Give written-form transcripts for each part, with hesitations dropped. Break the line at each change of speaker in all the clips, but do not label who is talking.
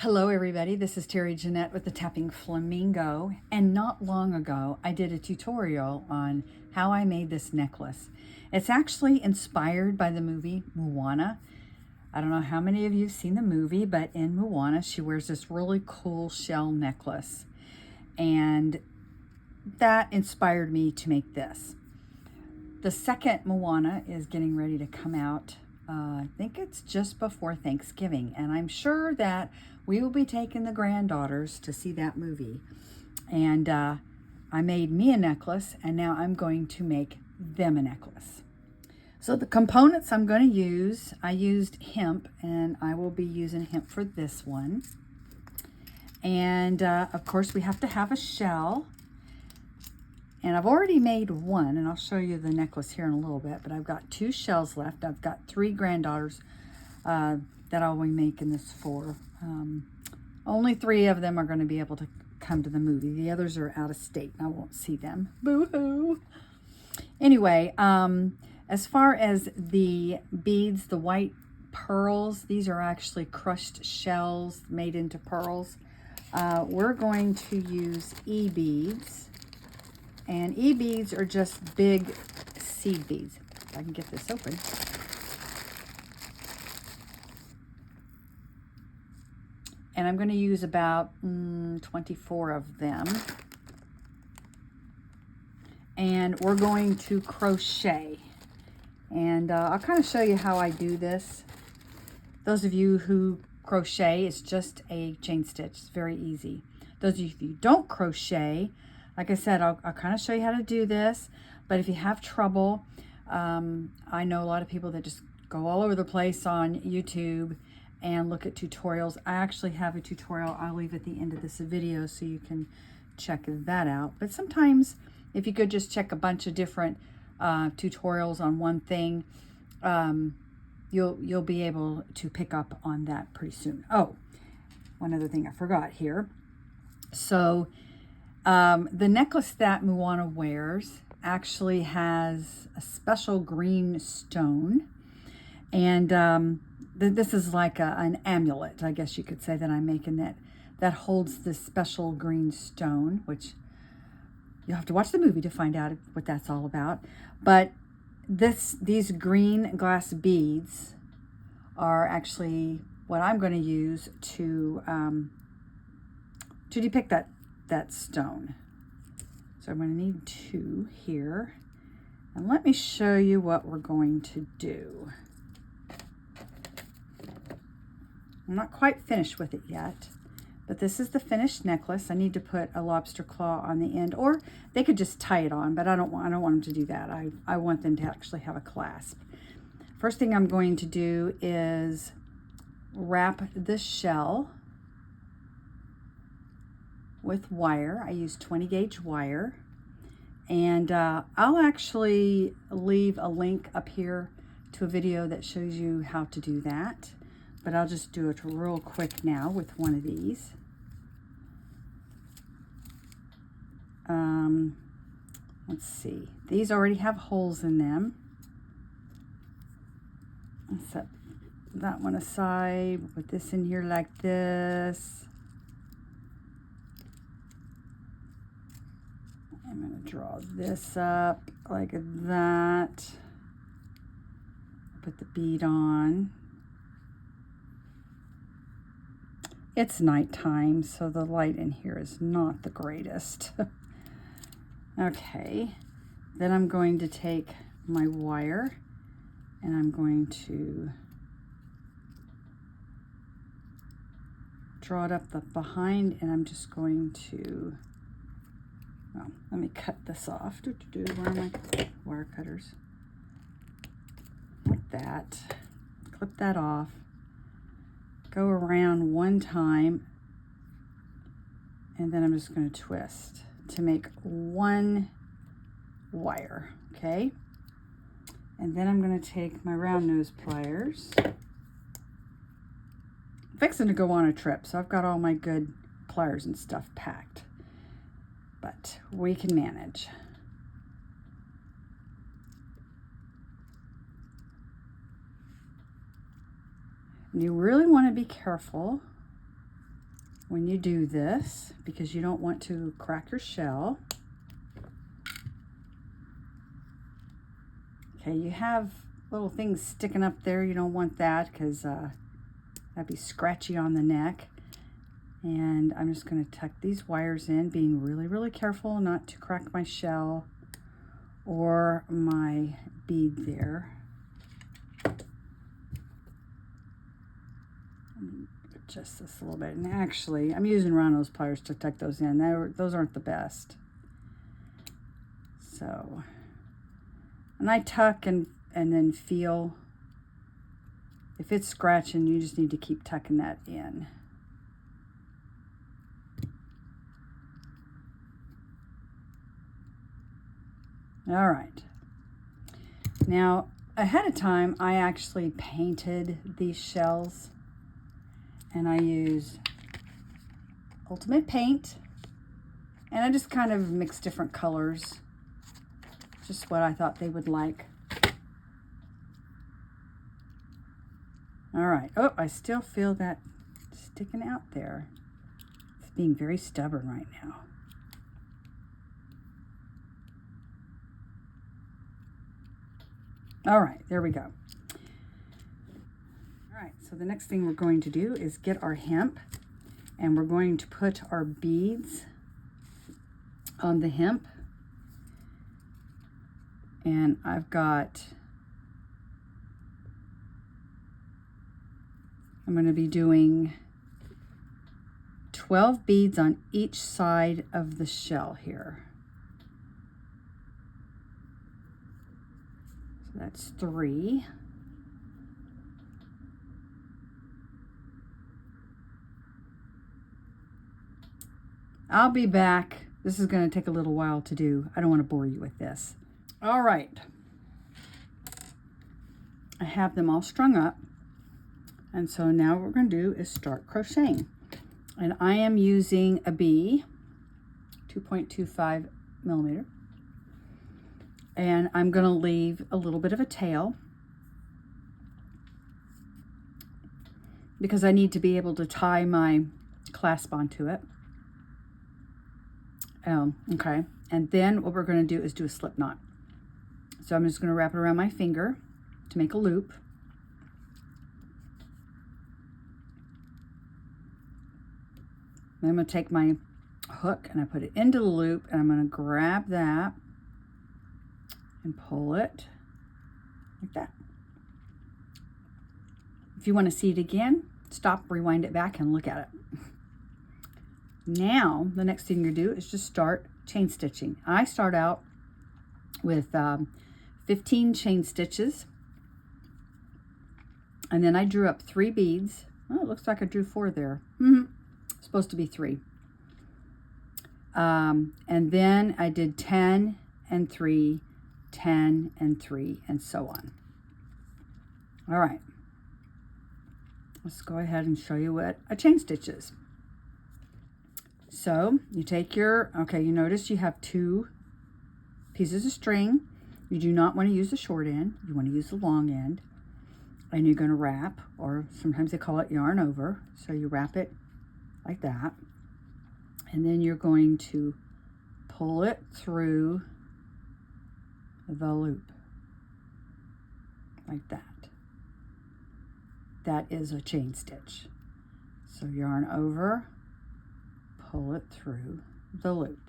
Hello everybody, this is Terry Jeanette with the Tapping Flamingo, and not long ago I did a tutorial on how I made this necklace. It's actually inspired by the movie Moana. I don't know how many of you have seen the movie, but in Moana she wears this really cool shell necklace, and that inspired me to make this. The second Moana is getting ready to come out. I think it's just before Thanksgiving, and I'm sure that we will be taking the granddaughters to see that movie. And I made me a necklace, and now I'm going to make them a necklace. So the components I'm going to use, I used hemp, and I will be using hemp for this one. And of course we have to have a shell. And I've already made one, and I'll show you the necklace here in a little bit, but I've got 2 shells left. I've got 3 granddaughters that I'll be making this for. Only 3 of them are going to be able to come to the movie. The others are out of state, and I won't see them. Boo-hoo! Anyway, as far as the beads, the white pearls, these are actually crushed shells made into pearls. We're going to use E-beads. And E-beads are just big seed beads. If I can get this open. And I'm going to use about 24 of them. And we're going to crochet. And I'll kind of show you how I do this. Those of you who crochet, it's just a chain stitch. It's very easy. Those of you who don't crochet, like I said, I'll kind of show you how to do this, but if you have trouble, I know a lot of people that just go all over the place on YouTube and look at tutorials. I actually have a tutorial I'll leave at the end of this video so you can check that out. But sometimes if you could just check a bunch of different tutorials on one thing, you'll be able to pick up on that pretty soon. Oh, one other thing I forgot here. So the necklace that Moana wears actually has a special green stone, and this is like an amulet, I guess you could say, that I'm making that holds this special green stone, which you'll have to watch the movie to find out what that's all about. But these green glass beads are actually what I'm going to use to depict that stone. So I'm going to need 2 here. And let me show you what we're going to do. I'm not quite finished with it yet, but this is the finished necklace. I need to put a lobster claw on the end, or they could just tie it on, but I don't want them to do that. I want them to actually have a clasp. First thing I'm going to do is wrap the shell with wire. I use 20 gauge wire, and I'll actually leave a link up here to a video that shows you how to do that, but I'll just do it real quick now with one of these. Let's see, these already have holes in them. I'll set that one aside, put this in here like this. I'm going to draw this up like that. Put the bead on. It's nighttime, so the light in here is not the greatest. Okay, then I'm going to take my wire and I'm going to draw it up the behind, and I'm just going to, well, let me cut this off. Where are my wire cutters? Like that. Clip that off. Go around one time, and then I'm just going to twist to make one wire, okay? And then I'm going to take my round nose pliers. I'm fixing to go on a trip, so I've got all my good pliers and stuff packed, but we can manage. And you really want to be careful when you do this, because you don't want to crack your shell. Okay, you have little things sticking up there. You don't want that because that'd be scratchy on the neck. And I'm just going to tuck these wires in, being really, really careful not to crack my shell or my bead there. Adjust this a little bit. And actually, I'm using round nose pliers to tuck those in. Those aren't the best. So, and I tuck and then feel. If it's scratching, you just need to keep tucking that in. All right. Now, ahead of time, I actually painted these shells, and I use Ultimate Paint, and I just kind of mix different colors, just what I thought they would like. All right. Oh, I still feel that sticking out there. It's being very stubborn right now. All right, there we go. All right, so the next thing we're going to do is get our hemp, and we're going to put our beads on the hemp. And I'm going to be doing 12 beads on each side of the shell here. So that's 3. I'll be back. This is going to take a little while to do. I don't want to bore you with this. All right. I have them all strung up. And so now what we're going to do is start crocheting. And I am using a B, 2.25 millimeter. And I'm going to leave a little bit of a tail because I need to be able to tie my clasp onto it. Okay. And then what we're going to do is do a slip knot. So I'm just going to wrap it around my finger to make a loop. Then I'm going to take my hook and I put it into the loop, and I'm going to grab that and pull it like that. If you want to see it again, stop, rewind it back, and look at it. Now, the next thing you do is just start chain stitching. I start out with 15 chain stitches, and then I drew up 3 beads. Oh, it looks like I drew 4 there. Supposed to be 3. And then I did 10 and 3, 10 and 3, and so on. All right. Let's go ahead and show you what a chain stitch is. So you take your, okay, you notice you have 2 pieces of string. You do not want to use the short end. You want to use the long end. And you're going to wrap, or sometimes they call it yarn over. So you wrap it like that. And then you're going to pull it through the loop like that. That is a chain stitch. So yarn over, pull it through the loop.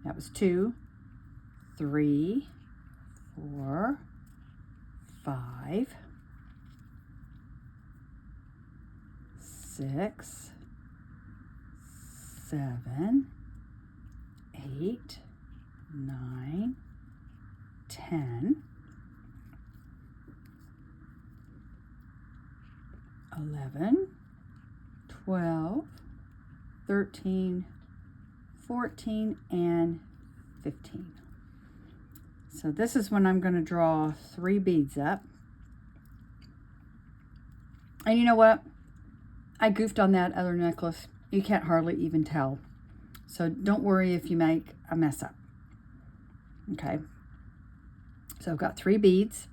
That was 2, 3, 4, 5, 6, 7, 8, 9, 10, 11, 12, 13, 14, and 15. So this is when I'm going to draw 3 beads up. And you know what? I goofed on that other necklace. You can't hardly even tell. So don't worry if you make a mess up. Okay. So I've got 3 beads,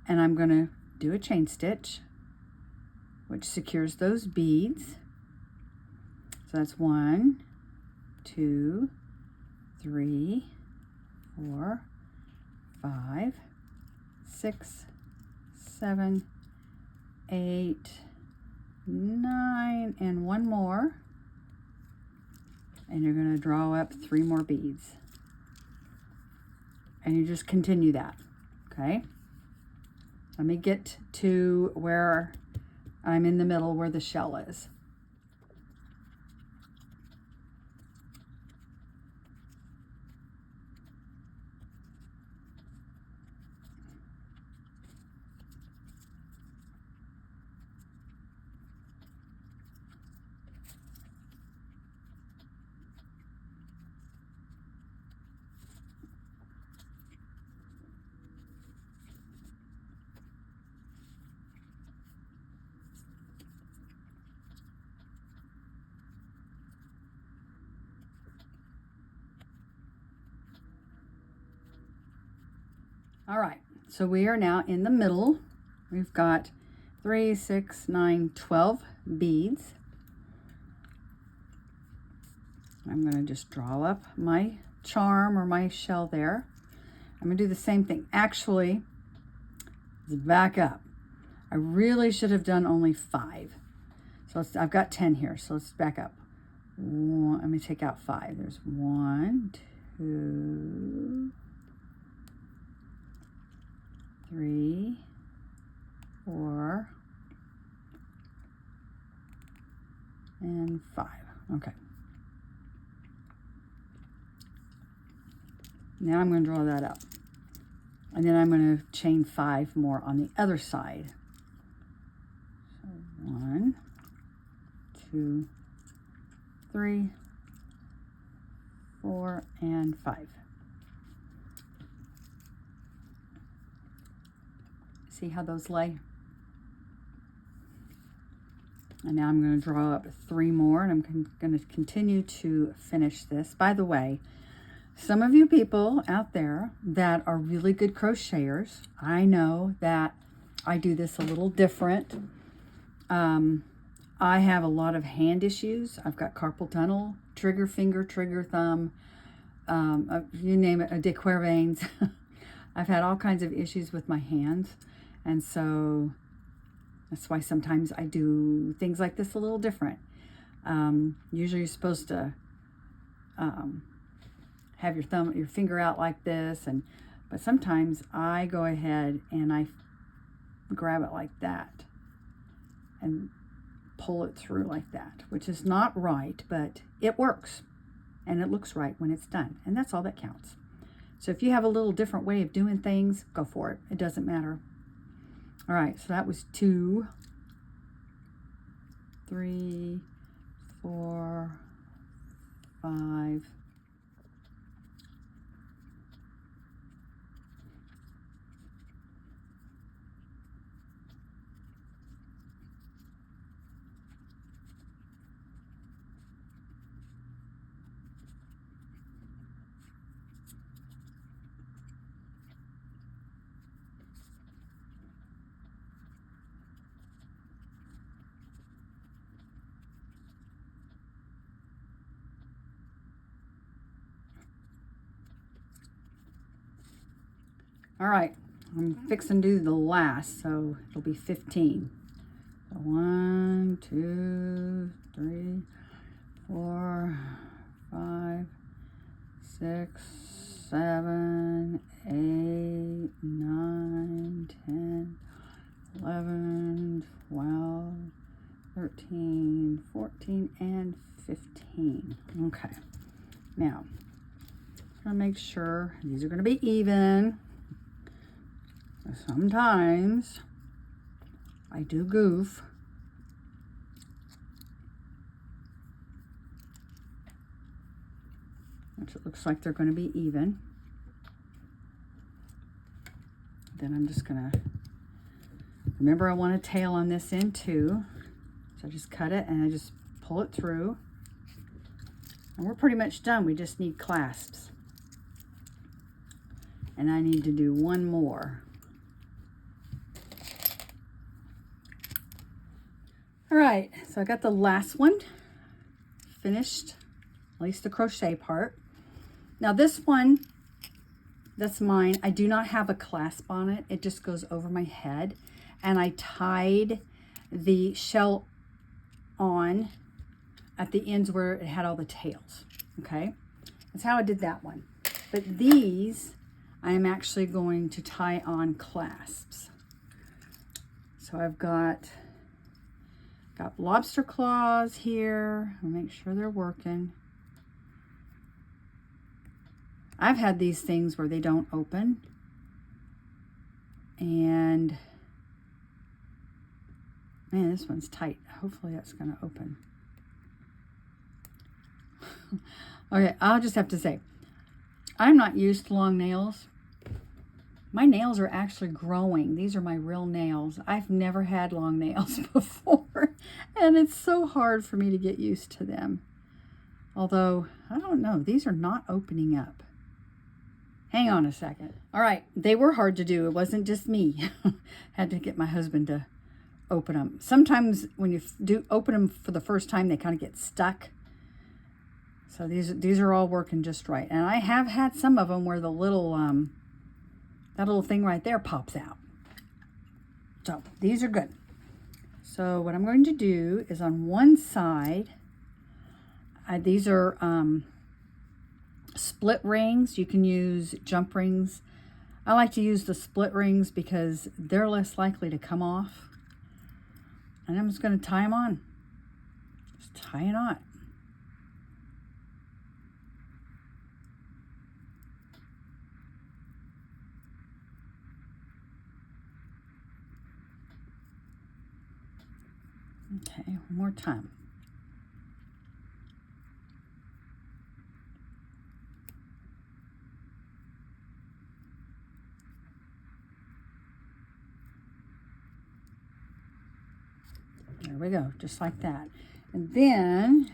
and I'm going to do a chain stitch, which secures those beads. So that's 1, 2, 3, 4, 5, 6, 7, 8, 9, and one more. And you're going to draw up 3 more beads. And you just continue that, okay? Let me get to where I'm in the middle where the shell is. All right, so we are now in the middle. We've got 3, 6, 9, 12 beads. I'm going to just draw up my charm or my shell there. I'm going to do the same thing. Actually, let's back up. I really should have done only 5. So I've got 10 here, so let's back up. Let me take out 5. There's 1, 2, 3, 4, and 5. Okay. Now I'm going to draw that up. And then I'm going to chain 5 more on the other side. So 1, 2, 3, 4, and 5. See how those lay? And now I'm going to draw up 3 more, and I'm going to continue to finish this. By the way, some of you people out there that are really good crocheters, I know that I do this a little different. I have a lot of hand issues. I've got carpal tunnel, trigger finger, trigger thumb, you name it, de Quervain's. I've had all kinds of issues with my hands. And so that's why sometimes I do things like this a little different. Usually you're supposed to have your finger out like this, but sometimes I go ahead and I grab it like that and pull it through like that, which is not right, but it works and it looks right when it's done, and that's all that counts. So if you have a little different way of doing things, go for it. It doesn't matter. All right, so that was 2, 3, 4, 5, all right, I'm fixing to do the last, so it'll be 15. So 1, 2, 3, 4, 5, 6, 7, 8, 9, 10, 11, 12, 13, 14, and 15. Okay, now I'm gonna make sure these are gonna be even. Sometimes I do goof. Which it looks like they're going to be even. Then I'm just going to, remember I want a tail on this end too. So I just cut it and I just pull it through. And we're pretty much done. We just need clasps. And I need to do one more. All right, so I got the last one finished, at least the crochet part. Now this one, that's mine. I do not have a clasp on it. It just goes over my head. And I tied the shell on at the ends where it had all the tails. Okay, that's how I did that one. But these, I am actually going to tie on clasps. So I've got lobster claws here. I'll make sure they're working. I've had these things where they don't open. And man, this one's tight. Hopefully that's going to open. Okay, I'll just have to say, I'm not used to long nails. My nails are actually growing. These are my real nails. I've never had long nails before, and it's so hard for me to get used to them. Although, I don't know, these are not opening up. Hang on a second. All right, they were hard to do. It wasn't just me. Had to get my husband to open them. Sometimes when you do open them for the first time, they kind of get stuck. So these are all working just right. And I have had some of them where the little that little thing right there pops out. So these are good. So what I'm going to do is on one side, these are split rings. You can use jump rings. I like to use the split rings because they're less likely to come off. And I'm just going to tie them on. Just tie a knot. Okay, one more time. There we go, just like that. And then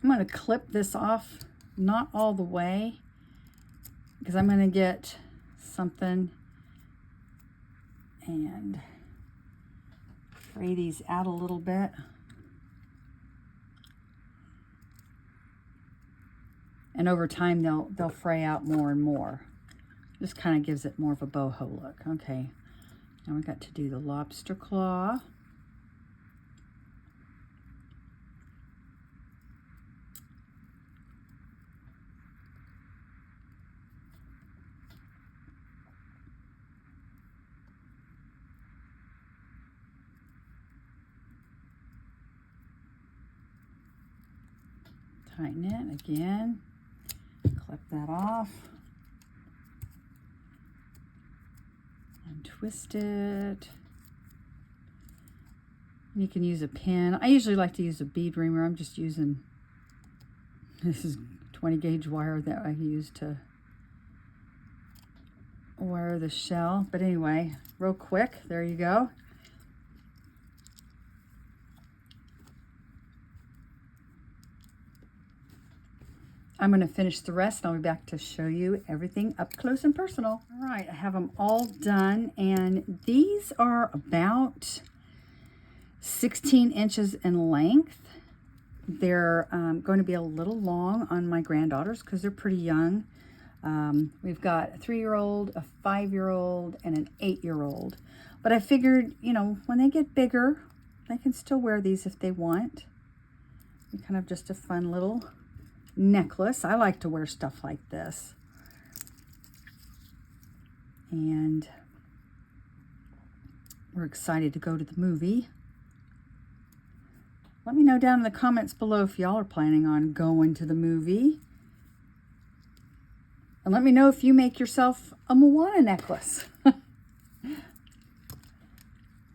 I'm going to clip this off, not all the way, because I'm going to get something and fray these out a little bit. And over time they'll fray out more and more. Just kind of gives it more of a boho look. Okay, now we got to do the lobster claw. Tighten it again, clip that off, and twist it. You can use a pin. I usually like to use a bead reamer. I'm just using, this is 20 gauge wire that I use to wire the shell. But anyway, real quick, there you go. I'm going to finish the rest and I'll be back to show you everything up close and personal. All right, I have them all done, and these are about 16 inches in length. They're going to be a little long on my granddaughters because they're pretty young. We've got a 3-year-old, a 5-year-old, and an 8-year-old. But I figured, you know, when they get bigger, they can still wear these if they want. Kind of just a fun little necklace. I like to wear stuff like this. And we're excited to go to the movie. Let me know down in the comments below if y'all are planning on going to the movie. And let me know if you make yourself a Moana necklace. There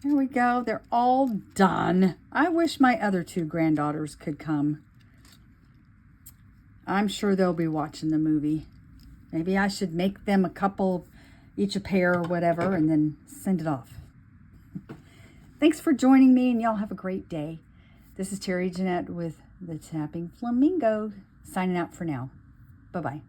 we go. They're all done. I wish my other 2 granddaughters could come. I'm sure they'll be watching the movie. Maybe I should make them a couple, each a pair or whatever, and then send it off. Thanks for joining me, and y'all have a great day. This is Terry Jeanette with the Tapping Flamingo, signing out for now. Bye-bye.